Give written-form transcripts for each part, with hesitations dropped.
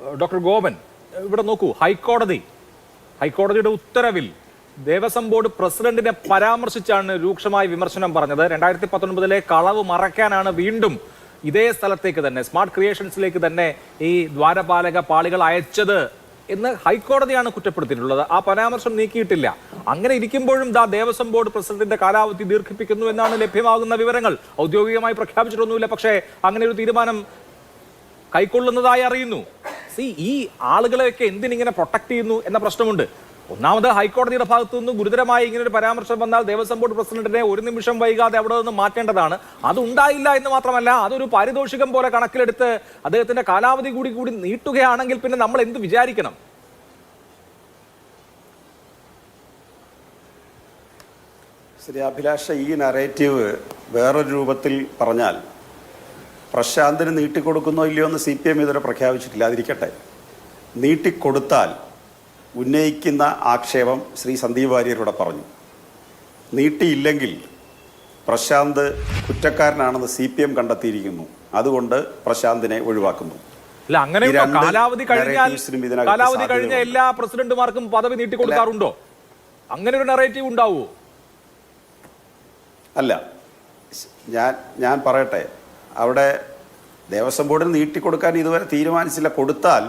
Doctor Gopan, ഇവിടെ നോക്കൂ, ഹൈക്കോടതിയുടെ ഉത്തരവിൽ ദേവസ്വം ബോർഡ് പ്രസിഡന്റിനെ പരാമർശിച്ചാണ് രൂക്ഷമായ വിമർശനം പറഞ്ഞത്. 2019 കളവ് മറയ്ക്കാനാണ് വീണ്ടും ഇതേ സ്ഥലത്തേക്ക് തന്നെ, സ്മാർട്ട് ക്രിയേഷൻസിലേക്ക് തന്നെ ഈ ദ്വാരപാലക പാളികൾ അയച്ചത് എന്ന് ഹൈക്കോടതിയാണ് കുറ്റപ്പെടുത്തിയിട്ടുള്ളത്. ആ പരാമർശം നീക്കിയിട്ടില്ല. അങ്ങനെ ഇരിക്കുമ്പോഴും ദേവസ്വം ബോർഡ് പ്രസിഡന്റിന്റെ കാലാവധി ദീർഘിപ്പിക്കുന്നു എന്നാണ് ലഭ്യമാകുന്ന വിവരങ്ങൾ. ഔദ്യോഗികമായി പ്രഖ്യാപിച്ചിട്ടൊന്നുമില്ല, പക്ഷേ അങ്ങനെ ഒരു തീരുമാനം കൈക്കൊള്ളുന്നതായി അറിയുന്നു. ഈ ആളുകളെയൊക്കെ എന്തിനിങ്ങനെ പ്രൊട്ടക്ട് ചെയ്യുന്നു എന്ന പ്രശ്നമുണ്ട്. ഒന്നാമത് ഹൈക്കോടതിയുടെ ഭാഗത്തു നിന്ന് ഗുരുതരമായി ഇങ്ങനെ ഒരു പരാമർശം വന്നാൽ ദേവസ്വം ബോർഡ് പ്രസിഡന്റിനെ ഒരു നിമിഷം വൈകാതെ അവിടെ നിന്ന് മാറ്റേണ്ടതാണ്. അതുണ്ടായില്ല എന്ന് മാത്രമല്ല, അതൊരു പാരിതോഷികം പോലെ കണക്കിലെടുത്ത് അദ്ദേഹത്തിന്റെ കാലാവധി കൂടി നീട്ടുകയാണെങ്കിൽ പിന്നെ നമ്മൾ എന്ത് വിചാരിക്കണം? ശ്രീ അഭിലാഷ, ഈ നറേറ്റീവ് വേറൊരു രൂപത്തിൽ പറഞ്ഞാൽ പ്രശാന്തിന് നീട്ടിക്കൊടുക്കുന്നോ ഇല്ലയോ എന്ന് CPM ഇതുവരെ പ്രഖ്യാപിച്ചിട്ടില്ല. അതിരിക്കട്ടെ, നീട്ടിക്കൊടുത്താൽ ഉന്നയിക്കുന്ന ആക്ഷേപം ശ്രീ സന്ദീപ് വാര്യരോടെ പറഞ്ഞു. നീട്ടിയില്ലെങ്കിൽ പ്രശാന്ത് കുറ്റക്കാരനാണെന്ന് CPM കണ്ടെത്തിയിരിക്കുന്നു. അതുകൊണ്ട് പ്രശാന്തിനെ ഒഴിവാക്കുന്നു. അല്ല, അങ്ങനെ കാലാവധി കഴിഞ്ഞ എല്ലാ പ്രസിഡന്റുമാർക്കും പദവി നീട്ടിക്കൊടുക്കാറുണ്ടോ? അങ്ങനെ ഒരു നറേറ്റീവ് ഉണ്ടാവുമോ? അല്ല, ഞാൻ പറയട്ടെ, അവിടെ ദേവസ്വം ബോർഡിന് നീട്ടിക്കൊടുക്കാൻ ഇതുവരെ തീരുമാനിച്ചില്ല. കൊടുത്താൽ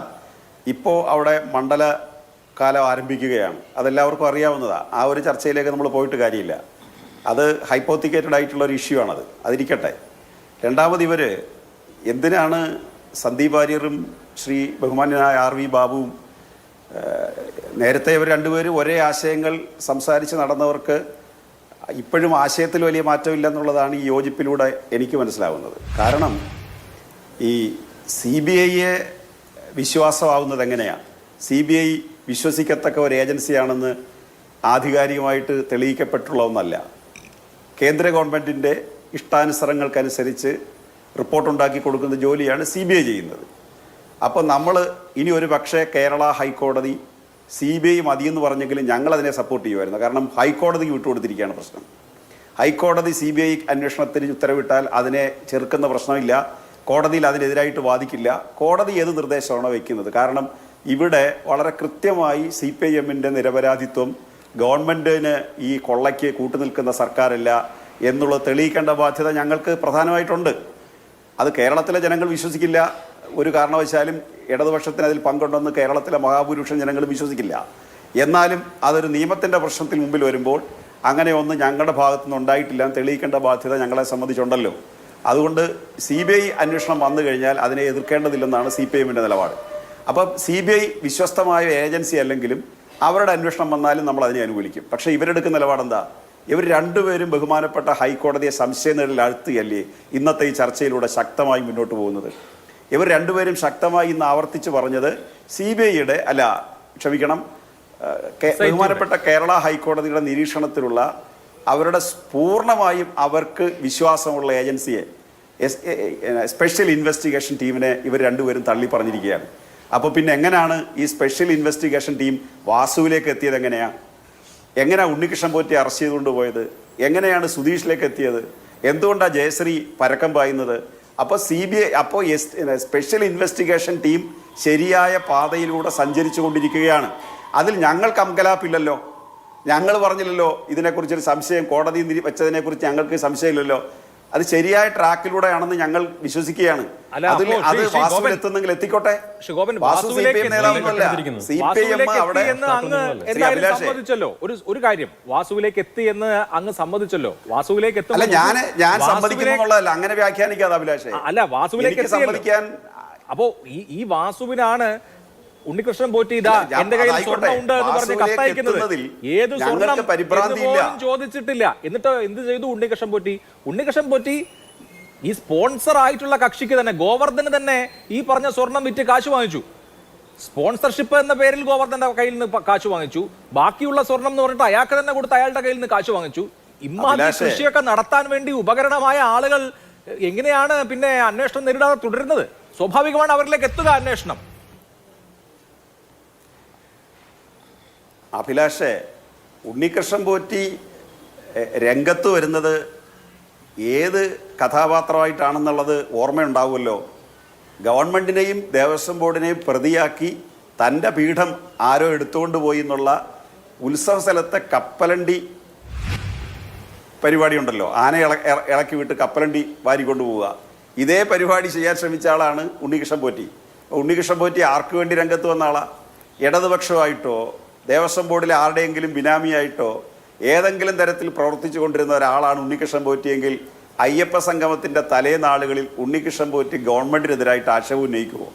ഇപ്പോൾ അവിടെ മണ്ഡലകാലം ആരംഭിക്കുകയാണ്. അതെല്ലാവർക്കും അറിയാവുന്നതാണ്. ആ ഒരു ചർച്ചയിലേക്ക് നമ്മൾ പോയിട്ട് കാര്യമില്ല. അത് ഹൈപ്പോത്തിക്കേറ്റഡ് ആയിട്ടുള്ള ഒരു ഇഷ്യൂ ആണത്. അതിരിക്കട്ടെ. രണ്ടാമത് ഇവർ എന്തിനാണ് സന്ദീപ് വാര്യറും ശ്രീ ബഹുമാന്യനായ RV ബാബുവും നേരത്തെ ഇവർ രണ്ടുപേരും ഒരേ ആശയങ്ങൾ സംസാരിച്ച് നടന്നവർക്ക് ഇപ്പോഴും ആശയത്തിൽ വലിയ മാറ്റമില്ലെന്നുള്ളതാണ് ഈ യോജിപ്പിലൂടെ എനിക്ക് മനസ്സിലാവുന്നത്. കാരണം ഈ CBIയെ വിശ്വാസമാവുന്നത് എങ്ങനെയാണ്? CBI വിശ്വസിക്കത്തക്ക ഒരു ഏജൻസിയാണെന്ന് ആധികാരികമായിട്ട് തെളിയിക്കപ്പെട്ടുള്ള ഒന്നല്ല. കേന്ദ്ര ഗവൺമെൻറ്റിൻ്റെ ഇഷ്ടാനുസരങ്ങൾക്കനുസരിച്ച് റിപ്പോർട്ടുണ്ടാക്കി കൊടുക്കുന്ന ജോലിയാണ് CBI ചെയ്യുന്നത്. അപ്പോൾ നമ്മൾ ഇനി ഒരു പക്ഷേ കേരള ഹൈക്കോടതി CBI മതിയെന്ന് പറഞ്ഞെങ്കിലും ഞങ്ങളതിനെ സപ്പോർട്ട് ചെയ്യുമായിരുന്നു. കാരണം ഹൈക്കോടതിക്ക് വിട്ടുകൊടുത്തിരിക്കുകയാണ് പ്രശ്നം. ഹൈക്കോടതി CBI അന്വേഷണത്തിന് ഉത്തരവിട്ടാൽ അതിനെ ചെറുക്കുന്ന പ്രശ്നമില്ല. കോടതിയിൽ അതിനെതിരായിട്ട് വാദിക്കില്ല. കോടതി ഏത് നിർദ്ദേശമാണോ വയ്ക്കുന്നത്? കാരണം ഇവിടെ വളരെ കൃത്യമായി CPIMൻ്റെ നിരപരാധിത്വം, ഗവൺമെൻറ്റിന് ഈ കൊള്ളയ്ക്ക് കൂട്ടുനിൽക്കുന്ന സർക്കാരല്ല എന്നുള്ളത് തെളിയിക്കേണ്ട ബാധ്യത ഞങ്ങൾക്ക് പ്രധാനമായിട്ടുണ്ട്. അത് കേരളത്തിലെ ജനങ്ങൾ വിശ്വസിക്കില്ല. ഒരു കാരണവശാലും ഇടതുപക്ഷത്തിന് അതിൽ പങ്കുണ്ടെന്ന് കേരളത്തിലെ മഹാഭൂരിപക്ഷം ജനങ്ങൾ വിശ്വസിക്കില്ല. എന്നാലും അതൊരു നിയമത്തിൻ്റെ പ്രശ്നത്തിൽ മുമ്പിൽ വരുമ്പോൾ അങ്ങനെ ഒന്നും ഞങ്ങളുടെ ഭാഗത്തുനിന്ന് ഉണ്ടായിട്ടില്ല തെളിയിക്കേണ്ട ബാധ്യത ഞങ്ങളെ സംബന്ധിച്ചുണ്ടല്ലോ. അതുകൊണ്ട് CBI അന്വേഷണം വന്നു കഴിഞ്ഞാൽ അതിനെ എതിർക്കേണ്ടതില്ലെന്നാണ് CPIMൻ്റെ നിലപാട്. അപ്പം CBI വിശ്വസ്തമായ ഏജൻസി അല്ലെങ്കിലും അവരുടെ അന്വേഷണം വന്നാലും നമ്മൾ അതിനെ അനുകൂലിക്കും. പക്ഷേ ഇവരെടുക്കുന്ന നിലപാടെന്താ? ഇവർ രണ്ടുപേരും ബഹുമാനപ്പെട്ട ഹൈക്കോടതിയെ സംശയനിഴലിൽ അഴുത്തുകയല്ലേ ഇന്നത്തെ ഈ ചർച്ചയിലൂടെ ശക്തമായി മുന്നോട്ട് പോകുന്നത്. ഇവർ രണ്ടുപേരും ശക്തമായി ഇന്ന് ആവർത്തിച്ച് പറഞ്ഞത് CBIയുടെ ബഹുമാനപ്പെട്ട കേരള ഹൈക്കോടതിയുടെ നിരീക്ഷണത്തിലുള്ള അവരുടെ പൂർണ്ണമായും അവർക്ക് വിശ്വാസമുള്ള ഏജൻസിയെ, സ്പെഷ്യൽ ഇൻവെസ്റ്റിഗേഷൻ ടീമിനെ ഇവർ രണ്ടുപേരും തള്ളി പറഞ്ഞിരിക്കുകയാണ്. അപ്പോൾ പിന്നെ എങ്ങനെയാണ് ഈ സ്പെഷ്യൽ ഇൻവെസ്റ്റിഗേഷൻ ടീം വാസുവിലേക്ക് എത്തിയത്? എങ്ങനെയാണ് ഉണ്ണികൃഷ്ണൻ പോറ്റിയെ അറസ്റ്റ് ചെയ്തുകൊണ്ട് പോയത്? എങ്ങനെയാണ് സുധീഷിലേക്ക് എത്തിയത്? എന്തുകൊണ്ടാണ് ജയശ്രീ പരക്കം പായുന്നത്? അപ്പോൾ സ്പെഷ്യൽ ഇൻവെസ്റ്റിഗേഷൻ ടീം ശരിയായ പാതയിലൂടെ സഞ്ചരിച്ചു കൊണ്ടിരിക്കുകയാണ്. അതിൽ ഞങ്ങൾക്ക് അങ്കലാപ്പില്ലല്ലോ. ഞങ്ങൾ പറഞ്ഞില്ലല്ലോ ഇതിനെക്കുറിച്ചൊരു സംശയം കോടതി വെച്ചതിനെക്കുറിച്ച് ഞങ്ങൾക്ക് സംശയമില്ലല്ലോ. അത് ശരിയായ ട്രാക്കിലൂടെയാണെന്ന് ഞങ്ങൾ വിശ്വസിക്കുകയാണ്. അത് വാസുവിൽ എത്തുന്നെങ്കിൽ എത്തിക്കോട്ടെ. ഒരു കാര്യം, വാസുവിലേക്ക് എത്തി എന്ന് അങ്ങ് സമ്മതിച്ചല്ലോ. വാസുവിലേക്ക് എത്തും അല്ല, ഞാൻ സമ്മതിക്കുന്നുള്ളതല്ല, അങ്ങനെ വ്യാഖ്യാനിക്കാതെ അഭിലാഷേ. അല്ല, വാസുവിലേക്ക് സമ്മതിക്കാൻ. അപ്പോ ഈ വാസുവിനാണ് ഉണ്ണികൃഷ്ണൻ പോറ്റി എന്റെ കയ്യിൽ സ്വർണ്ണം ഉണ്ട് എന്ന് പറഞ്ഞ് കത്തയക്കുന്നത്. ഏത് സ്വർണ്ണം പോലും ചോദിച്ചിട്ടില്ല. എന്നിട്ട് എന്ത് ചെയ്തു ഉണ്ണികൃഷ്ണൻ പോറ്റി ഈ സ്പോൺസർ ആയിട്ടുള്ള കക്ഷിക്ക് തന്നെ, ഗോവർദ്ധന് തന്നെ ഈ പറഞ്ഞ സ്വർണം വിറ്റ് കാശ് വാങ്ങിച്ചു. സ്പോൺസർഷിപ്പ് എന്ന പേരിൽ ഗോവർദ്ധന്റെ കയ്യിൽ നിന്ന് കാശ് വാങ്ങിച്ചു. ബാക്കിയുള്ള സ്വർണം എന്ന് പറഞ്ഞിട്ട് അയാൾക്ക് തന്നെ കൊടുത്ത് അയാളുടെ കയ്യിൽ നിന്ന് കാശ് വാങ്ങിച്ചു. ഇമ്മാതിരി കൃഷിയൊക്കെ നടത്താൻ വേണ്ടി ഉപകരണമായ ആളുകൾ എങ്ങനെയാണ് പിന്നെ അന്വേഷണം നേരിടാതെ തുടരുന്നത്? സ്വാഭാവികമാണ് അവരിലേക്ക് എത്തുക അന്വേഷണം. അഭിലാഷേ, ഉണ്ണികൃഷ്ണൻ പോറ്റി രംഗത്ത് വരുന്നത് ഏത് കഥാപാത്രമായിട്ടാണെന്നുള്ളത് ഓർമ്മയുണ്ടാവുമല്ലോ. ഗവൺമെൻറ്റിനെയും ദേവസ്വം ബോർഡിനെയും പ്രതിയാക്കി തൻ്റെ പീഠം ആരോ എടുത്തുകൊണ്ട് പോയി എന്നുള്ള ഉത്സവ സ്ഥലത്തെ കപ്പലണ്ടി പരിപാടി ഉണ്ടല്ലോ, ആന ഇളക്കി വിട്ട് കപ്പലണ്ടി വാരിക്കൊണ്ടു പോവുക. ഇതേ പരിപാടി ചെയ്യാൻ ശ്രമിച്ച ആളാണ് ഉണ്ണികൃഷ്ണൻ പോറ്റി. ഉണ്ണികൃഷ്ണൻ പോറ്റി ആർക്ക് വേണ്ടി രംഗത്ത് വന്ന ആളാ? ഇടതുപക്ഷമായിട്ടോ ദേവസ്വം ബോർഡിലെ ആരുടെയെങ്കിലും ബിനാമിയായിട്ടോ ഏതെങ്കിലും തരത്തിൽ പ്രവർത്തിച്ചു കൊണ്ടിരുന്ന ഒരാളാണ് ഉണ്ണികൃഷ്ണൻ പോറ്റിയെങ്കിൽ അയ്യപ്പ സംഗമത്തിൻ്റെ തലേനാളുകളിൽ ഉണ്ണികൃഷ്ണൻ പോറ്റി ഗവൺമെൻറ്റിനെതിരായിട്ട് ആക്ഷേപം ഉന്നയിക്കുമോ?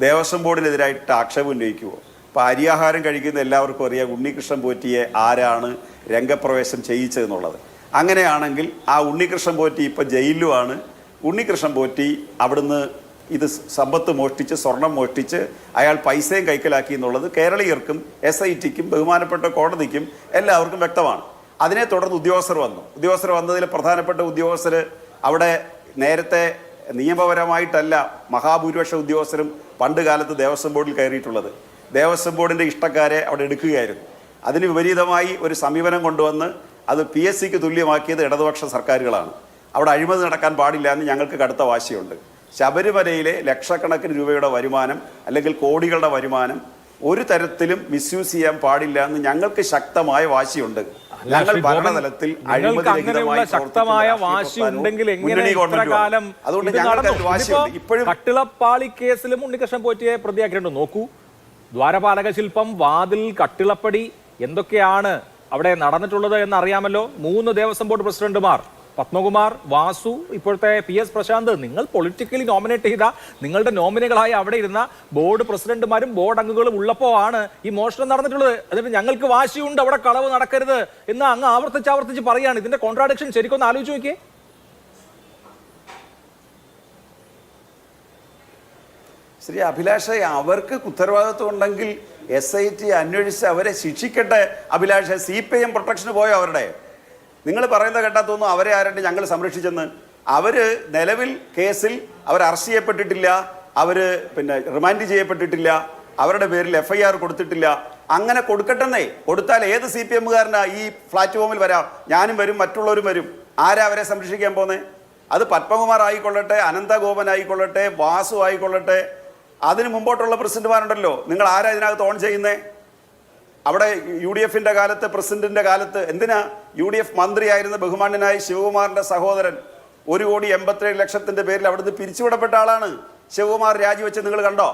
ദേവസ്വം ബോർഡിനെതിരായിട്ട് ആക്ഷേപം ഉന്നയിക്കുമോ? ഇപ്പോൾ അരിയാഹാരം കഴിക്കുന്ന എല്ലാവർക്കും അറിയാം ഉണ്ണികൃഷ്ണൻ പോറ്റിയെ ആരാണ് രംഗപ്രവേശം ചെയ്യിച്ചതെന്നുള്ളത്. അങ്ങനെയാണെങ്കിൽ ആ ഉണ്ണികൃഷ്ണൻ പോറ്റി ഇപ്പോൾ ജയിലിലുമാണ്. ഉണ്ണികൃഷ്ണൻ പോറ്റി അവിടുന്ന് ഇത് സമ്പത്ത് മോഷ്ടിച്ച് സ്വർണം മോഷ്ടിച്ച് അയാൾ പൈസയും കൈക്കലാക്കി എന്നുള്ളത് കേരളീയർക്കും SITക്കും ബഹുമാനപ്പെട്ട കോടതിക്കും എല്ലാവർക്കും വ്യക്തമാണ്. അതിനെ തുടർന്ന് ഉദ്യോഗസ്ഥർ വന്നതിൽ പ്രധാനപ്പെട്ട ഉദ്യോഗസ്ഥർ അവിടെ നേരത്തെ നിയമപരമായിട്ടല്ല മഹാഭൂരിപക്ഷ ഉദ്യോഗസ്ഥരും പണ്ട് കാലത്ത് ദേവസ്വം ബോർഡിൽ കയറിയിട്ടുള്ളത്. ദേവസ്വം ബോർഡിൻ്റെ ഇഷ്ടക്കാരെ അവിടെ എടുക്കുകയായിരുന്നു. അതിന് വിപരീതമായി ഒരു സമീപനം കൊണ്ടുവന്ന് അത് PSCക്ക് തുല്യമാക്കിയത് ഇടതുപക്ഷ സർക്കാരുകളാണ്. അവിടെ അഴിമതി നടക്കാൻ പാടില്ല എന്ന് ഞങ്ങൾക്ക് കടുത്ത വാശിയുണ്ട്. ശബരിമലയിലെ ലക്ഷക്കണക്കിന് രൂപയുടെ വരുമാനം അല്ലെങ്കിൽ കോടികളുടെ വരുമാനം ഒരു തരത്തിലും മിസ്യൂസ് ചെയ്യാൻ പാടില്ല എന്ന് ഞങ്ങൾക്ക് ശക്തമായ വാശിയുണ്ട്. ഞങ്ങൾ ഭരണതലത്തിൽ ശക്തമായ വാശി ഉണ്ടെങ്കിൽ അതുകൊണ്ട് ഞങ്ങൾക്ക് വാശിയുണ്ട്. ഇപ്പോഴും കട്ടിളപ്പാളി കേസിലും ഉണ്ണികൃഷ്ണൻ പോറ്റിയെ പ്രതിയാക്കിയിട്ടുണ്ട്. നോക്കൂ, ദ്വാരപാലക ശില്പം, വാതിൽ, കട്ടിളപ്പടി, എന്തൊക്കെയാണ് അവിടെ നടന്നിട്ടുള്ളത് എന്നറിയാമല്ലോ. 3 ദേവസ്വം ബോർഡ് പ്രസിഡന്റുമാർ, പത്മകുമാർ, വാസു, ഇപ്പോഴത്തെ PS പ്രശാന്ത്, നിങ്ങൾ പൊളിറ്റിക്കലി നോമിനേറ്റ് ചെയ്ത നിങ്ങളുടെ നോമിനികളായി അവിടെ ഇരുന്ന ബോർഡ് പ്രസിഡന്റുമാരും ബോർഡ് അംഗങ്ങളും ഉള്ളപ്പോൾ ആണ് ഈ മോഷണം നടന്നിട്ടുള്ളത്. എന്നിട്ട് ഞങ്ങൾക്ക് വാശിയുണ്ട് അവിടെ കളവ് നടക്കരുത് എന്ന് അങ്ങ് ആവർത്തിച്ച് പറയാണ്. ഇതിന്റെ കോൺട്രാഡിക്ഷൻ ശരിക്കൊന്ന് ആലോചിച്ച് നോക്കിയേ. ശ്രീ അഭിലാഷ, അവർക്ക് ഉത്തരവാദിത്വം ഉണ്ടെങ്കിൽ SIT അന്വേഷിച്ച് അവരെ ശിക്ഷിക്കട്ടെ. അഭിലാഷ, CPIM പ്രൊട്ടക്ഷന് പോയോ അവരുടെ? നിങ്ങൾ പറയുന്ന കേട്ടാത്തൊന്നും അവരെ ആരണ്ട് ഞങ്ങൾ സംരക്ഷിച്ചെന്ന്. അവർ നിലവിൽ കേസിൽ അവർ അറസ്റ്റ് ചെയ്യപ്പെട്ടിട്ടില്ല, അവർ റിമാൻഡ് ചെയ്യപ്പെട്ടിട്ടില്ല, അവരുടെ പേരിൽ FIR കൊടുത്തിട്ടില്ല. അങ്ങനെ കൊടുക്കട്ടെന്നേ. കൊടുത്താൽ ഏത് CPMകാരനാ ഈ പ്ലാറ്റ്ഫോമിൽ വരാം? ഞാനും വരും, മറ്റുള്ളവരും വരും. ആരാ അവരെ സംരക്ഷിക്കാൻ പോന്നേ? അത് പത്മകുമാർ ആയിക്കൊള്ളട്ടെ, അനന്തഗോപൻ ആയിക്കൊള്ളട്ടെ, വാസു ആയിക്കൊള്ളട്ടെ, അതിന് മുമ്പോട്ടുള്ള പ്രസിഡന്റുമാരുണ്ടല്ലോ. നിങ്ങൾ ആരാ ഇതിനകത്ത് ഓൺ ചെയ്യുന്നേ? അവിടെ UDFന്റെ കാലത്ത്, പ്രസിഡന്റിന്റെ കാലത്ത് എന്തിനാ UDF മന്ത്രിയായിരുന്ന ബഹുമാന്യനായ ശിവകുമാറിന്റെ സഹോദരൻ 1,87,00,000 പേരിൽ അവിടുന്ന് പിരിച്ചുവിടപ്പെട്ട ആളാണ്. ശിവകുമാർ രാജിവെച്ച് നിങ്ങൾ കണ്ടോ?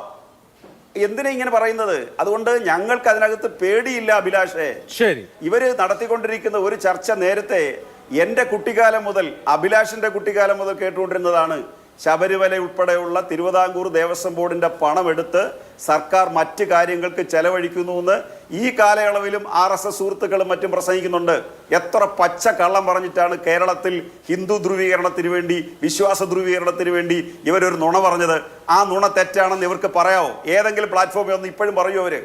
എന്തിനാ ഇങ്ങനെ പറയുന്നത്? അതുകൊണ്ട് ഞങ്ങൾക്ക് അതിനകത്ത് പേടിയില്ല അഭിലാഷേ. ശരി, ഇവര് നടത്തിക്കൊണ്ടിരിക്കുന്ന ഒരു ചർച്ച നേരത്തെ എൻ്റെ കുട്ടിക്കാലം മുതൽ, അഭിലാഷിന്റെ കുട്ടിക്കാലം മുതൽ കേട്ടുകൊണ്ടിരുന്നതാണ്. ശബരിമല ഉൾപ്പെടെയുള്ള തിരുവിതാംകൂർ ദേവസ്വം ബോർഡിന്റെ പണം എടുത്ത് സർക്കാർ മറ്റ് കാര്യങ്ങൾക്ക് ചെലവഴിക്കുന്നു എന്ന് ഈ കാലയളവിലും RSS സുഹൃത്തുക്കളും മറ്റും പ്രസംഗിക്കുന്നുണ്ട്. എത്ര പച്ച കള്ളം പറഞ്ഞിട്ടാണ് കേരളത്തിൽ ഹിന്ദു ധ്രുവീകരണത്തിന് വേണ്ടി, വിശ്വാസ ധ്രുവീകരണത്തിന് വേണ്ടി ഇവരൊരു നുണ പറഞ്ഞത്. ആ നുണ തെറ്റാണെന്ന് ഇവർക്ക് പറയാമോ? ഏതെങ്കിലും പ്ലാറ്റ്ഫോമിൽ ഒന്ന് ഇപ്പോഴും പറയൂ അവർ?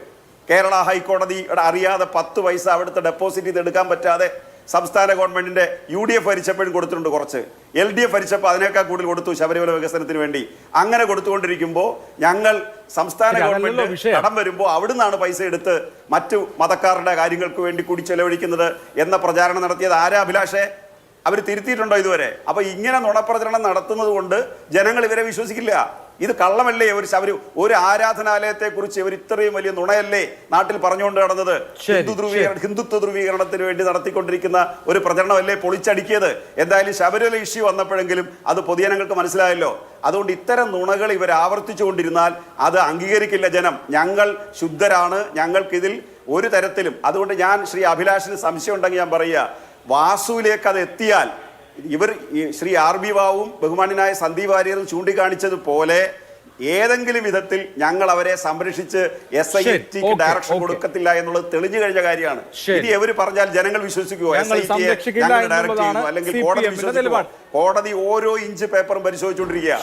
കേരള ഹൈക്കോടതിയുടെ അറിയാതെ 10 പൈസ അവിടുത്തെ ഡെപ്പോസിറ്റ് ചെയ്ത് എടുക്കാൻ പറ്റാതെ സംസ്ഥാന ഗവൺമെന്റിന്റെ UDF ഭരിച്ചപ്പോഴും കൊടുത്തിട്ടുണ്ട് കുറച്ച്, LDF ഭരിച്ചപ്പോൾ അതിനേക്കാൾ കൂടുതൽ കൊടുത്തു ശബരിമല വികസനത്തിന് വേണ്ടി. അങ്ങനെ കൊടുത്തുകൊണ്ടിരിക്കുമ്പോൾ ഞങ്ങൾ സംസ്ഥാന ഗവൺമെന്റ് കടം വരുമ്പോൾ അവിടുന്നാണ് പൈസ എടുത്ത് മറ്റു മതക്കാരുടെ കാര്യങ്ങൾക്ക് വേണ്ടി കൂടി ചെലവഴിക്കുന്നത് എന്ന പ്രചാരണം നടത്തിയത് ആരാ അഭിലാഷേ? അവർ തിരുത്തിയിട്ടുണ്ടോ ഇതുവരെ? അപ്പൊ ഇങ്ങനെ നുണപ്രചരണം നടത്തുന്നത് കൊണ്ട് ജനങ്ങൾ ഇവരെ വിശ്വസിക്കില്ല. ഇത് കള്ളമല്ലേ? ഒരു ആരാധനാലയത്തെ കുറിച്ച് ഇവർ ഇത്രയും വലിയ നുണയല്ലേ നാട്ടിൽ പറഞ്ഞുകൊണ്ട് നടന്നത്? ഹിന്ദുത്വ ധ്രുവീകരണത്തിന് വേണ്ടി നടത്തിക്കൊണ്ടിരിക്കുന്ന ഒരു പ്രചരണമല്ലേ പൊളിച്ചടുക്കിയത്? എന്തായാലും ശബരിമല ഇഷ്യൂ വന്നപ്പോഴെങ്കിലും അത് പൊതുജനങ്ങൾക്ക് മനസ്സിലായല്ലോ. അതുകൊണ്ട് ഇത്തരം നുണകൾ ഇവർ ആവർത്തിച്ചുകൊണ്ടിരുന്നാൽ അത് അംഗീകരിക്കില്ല ജനം. ഞങ്ങൾ ശുദ്ധരാണ്, ഞങ്ങൾക്കിതിൽ ഒരു തരത്തിലും. അതുകൊണ്ട് ഞാൻ ശ്രീ അഭിലാഷിന് സംശയം ഉണ്ടെങ്കിൽ ഞാൻ പറയുക, വാസുവിലേക്ക് അത് എത്തിയാൽ ഇവർ ശ്രീ RB റാവുവും ബഹുമാന്യനായ സന്ദീപ് വാര്യരും ചൂണ്ടിക്കാണിച്ചതുപോലെ ഏതെങ്കിലും വിധത്തിൽ ഞങ്ങൾ അവരെ സംരക്ഷിച്ച് SITക്ക് ഡയറക്ഷൻ കൊടുക്കത്തില്ല എന്നുള്ളത് തെളിഞ്ഞു കഴിഞ്ഞ കാര്യമാണ്. ഇനി എവർ പറഞ്ഞാൽ ജനങ്ങൾ വിശ്വസിക്കുമോ? SITയെ ഡയറക്ട് ചെയ്യുന്നു അല്ലെങ്കിൽ കോടതി വിശ്വസിക്കുമോ? കോടതി ഓരോ ഇഞ്ച് പേപ്പറും പരിശോധിച്ചുകൊണ്ടിരിക്കുക.